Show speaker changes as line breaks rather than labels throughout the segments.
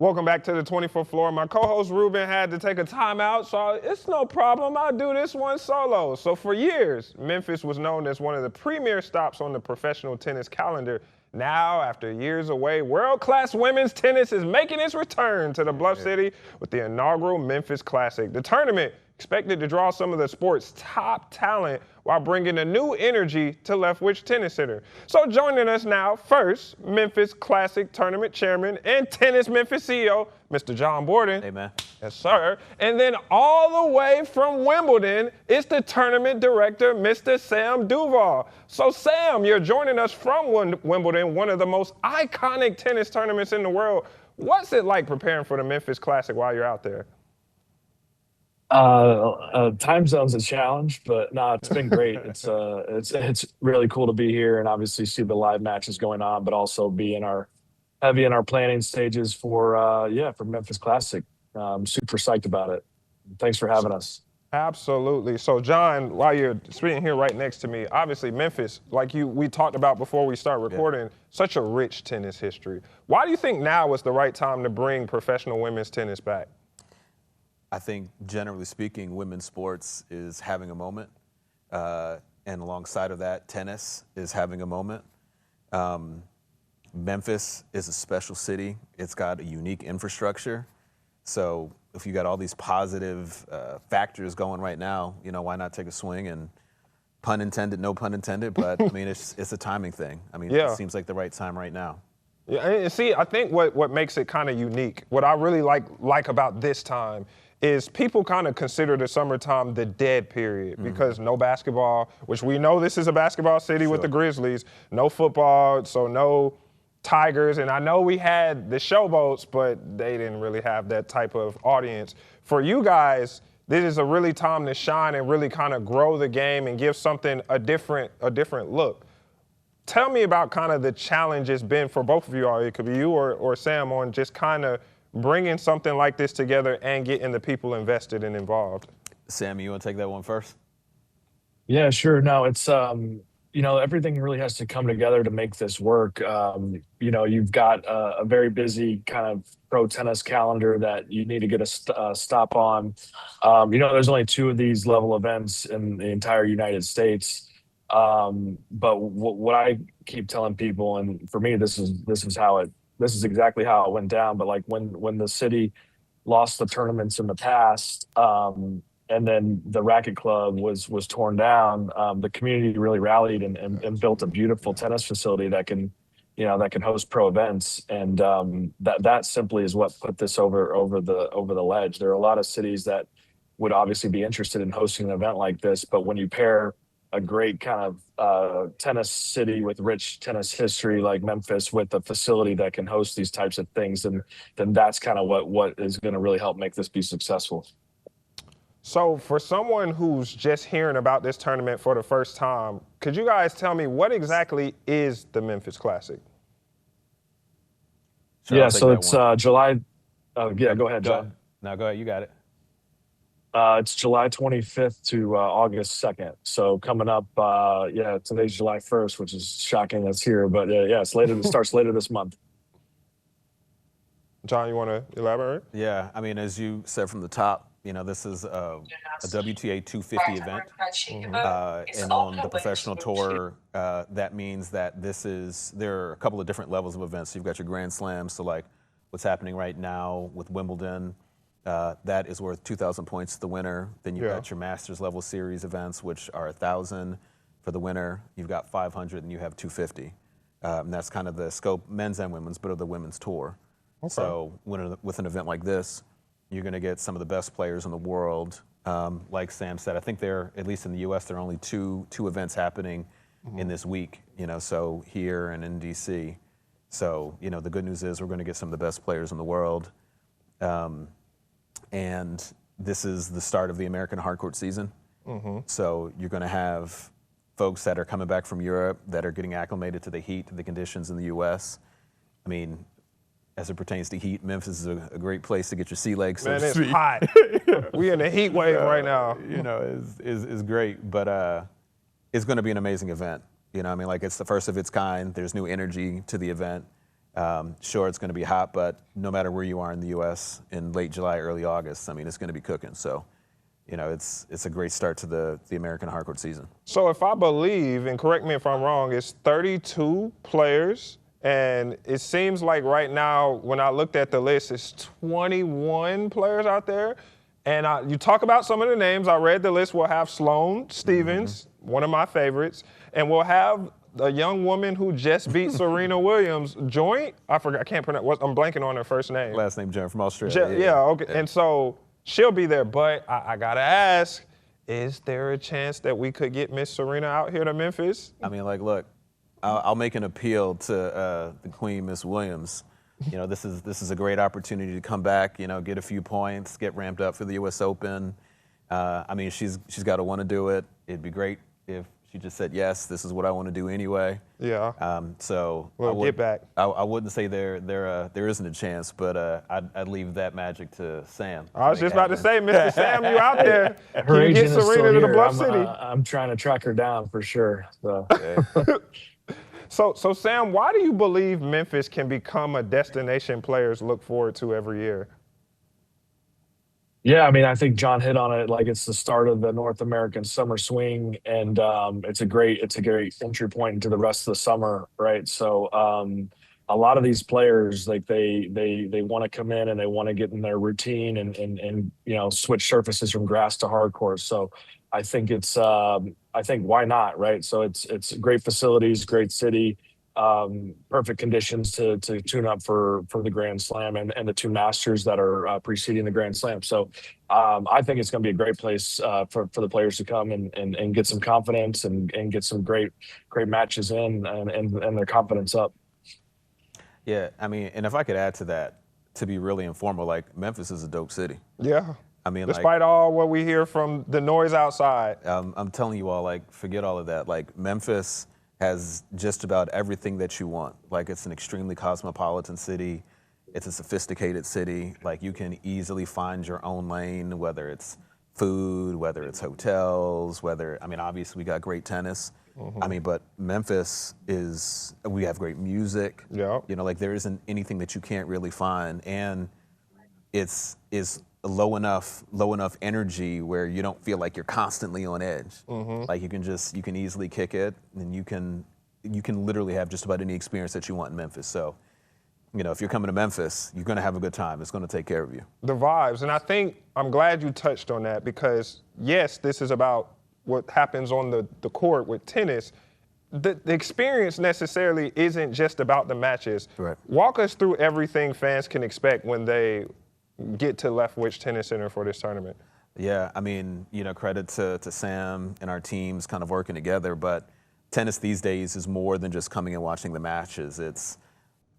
Welcome back to the 24th floor. My co-host Ruben had to take a timeout, so it's no problem. I'll do this one solo. So for years, Memphis was known as one of the premier stops on the professional tennis calendar. Now, after years away, world-class women's tennis is making its return to the Bluff City with the inaugural Memphis Classic. The tournament expected to draw some of the sport's top talent while bringing a new energy to Leftwich Tennis Center. So joining us now, first, Memphis Classic Tournament Chairman and Tennis Memphis CEO, Mr. John Borden.
Hey, man.
Yes, sir. And then all the way from Wimbledon, it's the tournament director, Mr. Sam Duvall. So Sam, you're joining us from Wimbledon, one of the most iconic tennis tournaments in the world. What's it like preparing for the Memphis Classic while you're out there?
Time zone's a challenge, but no, it's been great. It's really cool to be here and obviously see the live matches going on, but also be heavy in our planning stages for Memphis Classic. I'm super psyched about it. Thanks for having us.
Absolutely. So John, while you're sitting here right next to me, obviously Memphis, we talked about before we start recording, such a rich tennis history. Why do you think now is the right time to bring professional women's tennis back?
I think, generally speaking, women's sports is having a moment. And alongside of that, tennis is having a moment. Memphis is a special city. It's got a unique infrastructure. So if you got all these positive factors going right now, why not take a swing? And pun intended, no pun intended, but I mean, it's a timing thing. I mean, It seems like the right time right now.
Yeah, and see, I think what makes it kind of unique, what I really like about this time is people kind of consider the summertime the dead period because no basketball, which we know this is a basketball city with the Grizzlies, no football, so no Tigers. And I know we had the Showboats, but they didn't really have that type of audience. For you guys, this is a really time to shine and really kind of grow the game and give something a different look. Tell me about kind of the challenge it's been for both of you all. It could be you or Sam on just kind of bringing something like this together and getting the people invested and involved.
Sam, you want to take that one first?
Yeah, sure. No, it's, everything really has to come together to make this work. You've got a very busy kind of pro tennis calendar that you need to get a stop on. There's only 2 of these level events in the entire United States. But what I keep telling people, and for me, this is exactly how it went down. But like when the city lost the tournaments in the past, and then the racket club was torn down, the community really rallied and built a beautiful tennis facility that can host pro events. And that simply is what put this over the ledge. There are a lot of cities that would obviously be interested in hosting an event like this, but when you pair a great kind of tennis city with rich tennis history like Memphis with a facility that can host these types of things, then that's kind of what is going to really help make this be successful.
So for someone who's just hearing about this tournament for the first time, could you guys tell me what exactly is the Memphis Classic?
Sure,
so it's July. Go ahead, John.
No, go ahead. You got it.
It's July 25th to August 2nd. So coming up, today's July 1st, which is shocking that's here. But it's later. It starts later this month.
John, you want to elaborate?
Yeah, I mean, as you said from the top, this is a WTA 250 event. And on the professional tour, that means that there are a couple of different levels of events. So you've got your Grand Slams, so like what's happening right now with Wimbledon. That is worth 2,000 points to the winner. Then you've got your Masters level series events, which are 1,000 for the winner. You've got 500, and you have 250. And that's kind of the scope, men's and women's, but of the women's tour. Okay. So with an event like this, you're going to get some of the best players in the world. Like Sam said, I think at least in the U.S., there are only two events happening in this week. So here and in D.C. So the good news is we're going to get some of the best players in the world. And this is the start of the American hardcourt season. So you're going to have folks that are coming back from Europe that are getting acclimated to the heat, to the conditions in the U.S. I mean, as it pertains to heat, Memphis is a great place to get your sea legs.
Man, it's hot. We in a heat wave right now.
Is great, but it's going to be an amazing event. It's the first of its kind. There's new energy to the event. Sure, it's going to be hot, but no matter where you are in the U.S. in late July, early August, I mean, it's going to be cooking. So, it's a great start to the American hardcourt season.
So if I believe, and correct me if I'm wrong, it's 32 players, and it seems like right now, when I looked at the list, it's 21 players out there. And you talk about some of the names. I read the list. We'll have Sloane Stephens, one of my favorites, and we'll have a young woman who just beat Serena Williams, Joint. I forgot. I can't pronounce. I'm blanking on her first name.
Last name Joint from Australia.
Yeah. Okay. Yeah. And so she'll be there. But I gotta ask: is there a chance that we could get Miss Serena out here to Memphis?
I mean, look, I'll make an appeal to the Queen, Miss Williams. This is a great opportunity to come back. Get a few points, get ramped up for the U.S. Open. I mean, she's got to want to do it. It'd be great if she just said yes. This is what I want to do anyway.
Yeah.
So
get back.
I wouldn't say there isn't a chance, but I'd leave that magic to Sam.
I was just about to say, Mr. Sam, you out there?
Her
Can you get
agent is
Serena to
still
the
here.
Bluff City?
I'm trying to track her down for sure. So.
So Sam, why do you believe Memphis can become a destination players look forward to every year?
Yeah, I mean, I think John hit on it. Like, it's the start of the North American summer swing, and it's a great entry point into the rest of the summer, right? So a lot of these players, like they want to come in and they want to get in their routine and switch surfaces from grass to hard course. So I think I think why not, right? So it's great facilities, great city, perfect conditions to tune up for the Grand Slam and the two Masters that are preceding the Grand Slam. So I think it's going to be a great place for the players to come and get some confidence and get some great matches in and their confidence up.
Yeah, I mean, and if I could add to that, to be really informal, like Memphis is a dope city.
Yeah.
I mean,
despite all what we hear from the noise outside.
I'm telling you all, forget all of that. Memphis has just about everything that you want. It's an extremely cosmopolitan city. It's a sophisticated city. You can easily find your own lane, whether it's food, whether it's hotels, obviously we got great tennis. Mm-hmm. But Memphis we have great music.
Yeah.
There isn't anything that you can't really find. And it's low enough energy where you don't feel like you're constantly on edge. Mm-hmm. You can easily kick it, and you can literally have just about any experience that you want in Memphis. So, if you're coming to Memphis, you're going to have a good time. It's going to take care of you.
The vibes, and I think I'm glad you touched on that because yes, this is about what happens on the court with tennis. The experience necessarily isn't just about the matches.
Right.
Walk us through everything fans can expect when they get to Leftwich Tennis Center for this tournament.
Yeah, credit to Sam and our teams kind of working together, but tennis these days is more than just coming and watching the matches. It's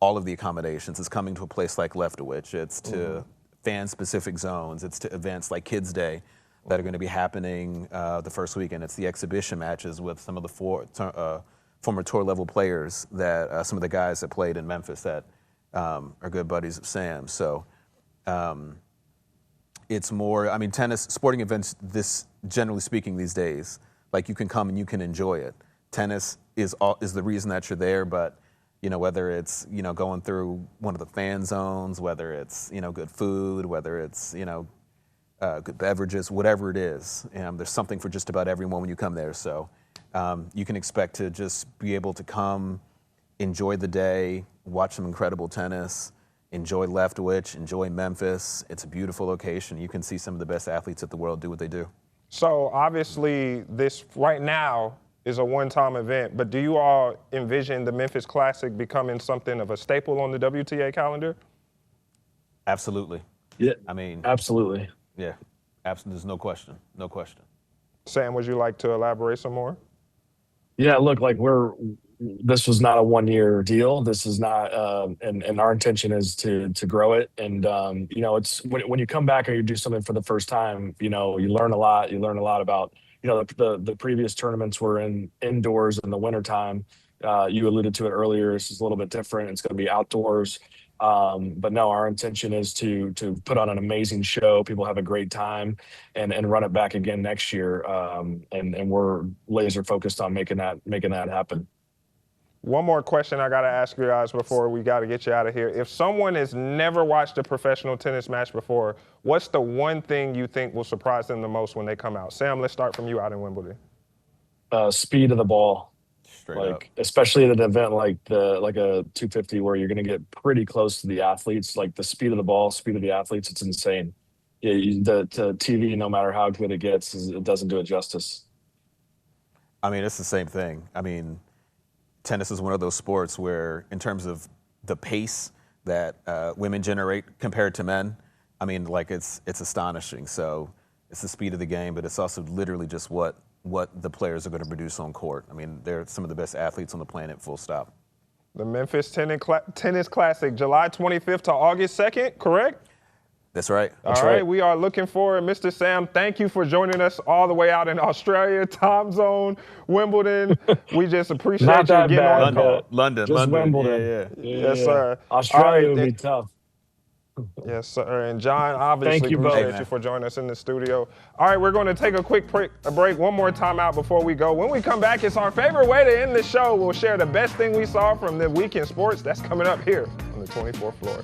all of the accommodations. It's coming to a place like Leftwich. It's to fan-specific zones. It's to events like Kids Day that are going to be happening the first weekend. It's the exhibition matches with some of the former tour-level players that some of the guys that played in Memphis that are good buddies of Sam. So it's more, tennis, sporting events, generally speaking these days, you can come and you can enjoy it. Tennis is the reason that you're there, but, whether it's, going through one of the fan zones, whether it's, good food, whether it's, good beverages, whatever it is, there's something for just about everyone when you come there. So you can expect to just be able to come, enjoy the day, watch some incredible tennis, enjoy Leftwich, enjoy Memphis. It's a beautiful location. You can see some of the best athletes at the world do what they do.
So obviously this right now is a one-time event, but do you all envision the Memphis Classic becoming something of a staple on the WTA calendar?
Absolutely.
Yeah. Absolutely.
Yeah. Absolutely. There's no question. No question.
Sam, would you like to elaborate some more?
Yeah, look, this was not a one-year deal. This is not, and our intention is to grow it. And it's when you come back or you do something for the first time, you learn a lot. You learn a lot about, the previous tournaments were indoors in the wintertime. You alluded to it earlier. This is a little bit different. It's going to be outdoors. But no, our intention is to put on an amazing show. People have a great time and run it back again next year. And we're laser focused on making that happen.
One more question I got to ask you guys before we got to get you out of here. If someone has never watched a professional tennis match before, what's the one thing you think will surprise them the most when they come out? Sam, let's start from you out in Wimbledon.
Speed of the ball.
Straight
like
up.
especially at an event like a 250 where you're going to get pretty close to the athletes, like the speed of the ball, speed of the athletes, it's insane. Yeah, the TV, no matter how good it gets, it doesn't do it justice.
I mean, it's the same thing. I mean, tennis is one of those sports where, in terms of the pace that women generate compared to men, I mean, like it's astonishing. So it's the speed of the game, but it's also literally just what the players are going to produce on court. I mean, they're some of the best athletes on the planet, full stop.
The Memphis Tennis Classic, July 25th to August 2nd, correct?
That's right.
All right, we are looking forward. Mr. Sam, thank you for joining us all the way out in Australia, time zone, Wimbledon. We just appreciate
Not
you
that
getting
bad,
on the call.
London.
Just Wimbledon.
Yeah.
Yes, sir.
Australia
All right,
would be tough.
Yes, sir. And John, obviously,
Thank you
appreciate
both.
you for joining us in the studio. All right, we're going to take a quick break, one more time out before we go. When we come back, it's our favorite way to end the show. We'll share the best thing we saw from the week in sports. That's coming up here on the 24th floor.